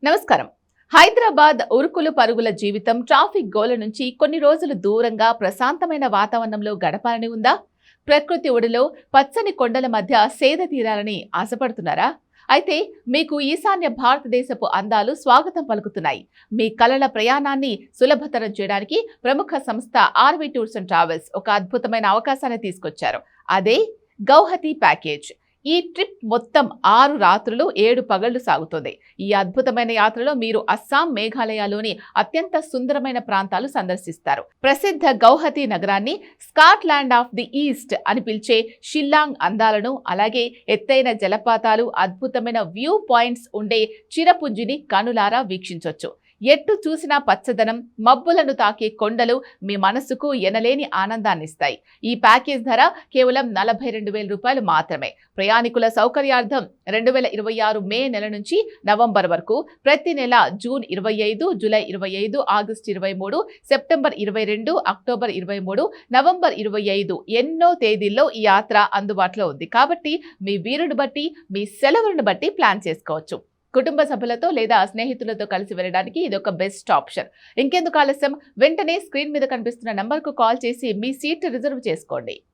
నమస్కారం. హైదరాబాద్ ఉరుకులు పరుగుల జీవితం ట్రాఫిక్ గోల నుంచి కొన్ని రోజులు దూరంగా ప్రశాంతమైన వాతావరణంలో గడపాలని ఉందా? ప్రకృతి ఒడిలో పచ్చని కొండల మధ్య సేద తీరాలని ఆశపడుతున్నారా? అయితే మీకు ఈశాన్య భారతదేశపు అందాలు స్వాగతం పలుకుతున్నాయి. మీ కలల ప్రయాణాన్ని సులభతరం చేయడానికి ప్రముఖ సంస్థ ఆర్వి టూర్స్ అండ్ ట్రావెల్స్ ఒక అద్భుతమైన అవకాశాన్ని తీసుకొచ్చారు. అదే గౌహతి ప్యాకేజ్. ఈ ట్రిప్ మొత్తం 6 రాత్రులు 7 పగళ్లు సాగుతుంది. ఈ అద్భుతమైన యాత్రలో మీరు అస్సాం, మేఘాలయలోని అత్యంత సుందరమైన ప్రాంతాలు సందర్శిస్తారు. ప్రసిద్ధ గౌహతి నగరాన్ని, స్కాట్లాండ్ ఆఫ్ ది ఈస్ట్ అని పిలిచే షిల్లాంగ్ అందాలను, అలాగే ఎత్తైన జలపాతాలు, అద్భుతమైన వ్యూ పాయింట్స్ ఉండే చిరపుంజిని కనులారా వీక్షించొచ్చు. ఎట్టు చూసినా పచ్చదనం, మబ్బులను తాకే కొండలు మీ మనసుకు ఎనలేని ఆనందాన్నిస్తాయి. ఈ ప్యాకేజ్ ధర కేవలం 42,000 రూపాయలు మాత్రమే. ప్రయాణికుల సౌకర్యార్థం 2026 మే నెల నుంచి నవంబర్ వరకు, ప్రతి నెల June 25, July 25, August 23, September 22, October 23, November 25 ఎన్నో తేదీల్లో ఈ యాత్ర అందుబాటులో ఉంది. కాబట్టి మీ వీరుని బట్టి, మీ సెలవులను బట్టి ప్లాన్ చేసుకోవచ్చు. కుటుంబ సభ్యులతో లేదా స్నేహితులతో కలిసి వెళ్ళడానికి ఇది ఒక బెస్ట్ ఆప్షన్. ఇంకెందుకు ఆలస్యం, వెంటనే స్క్రీన్ మీద కనిపిస్తున్న నంబర్కు కాల్ చేసి మీ సీట్ రిజర్వ్ చేసుకోండి.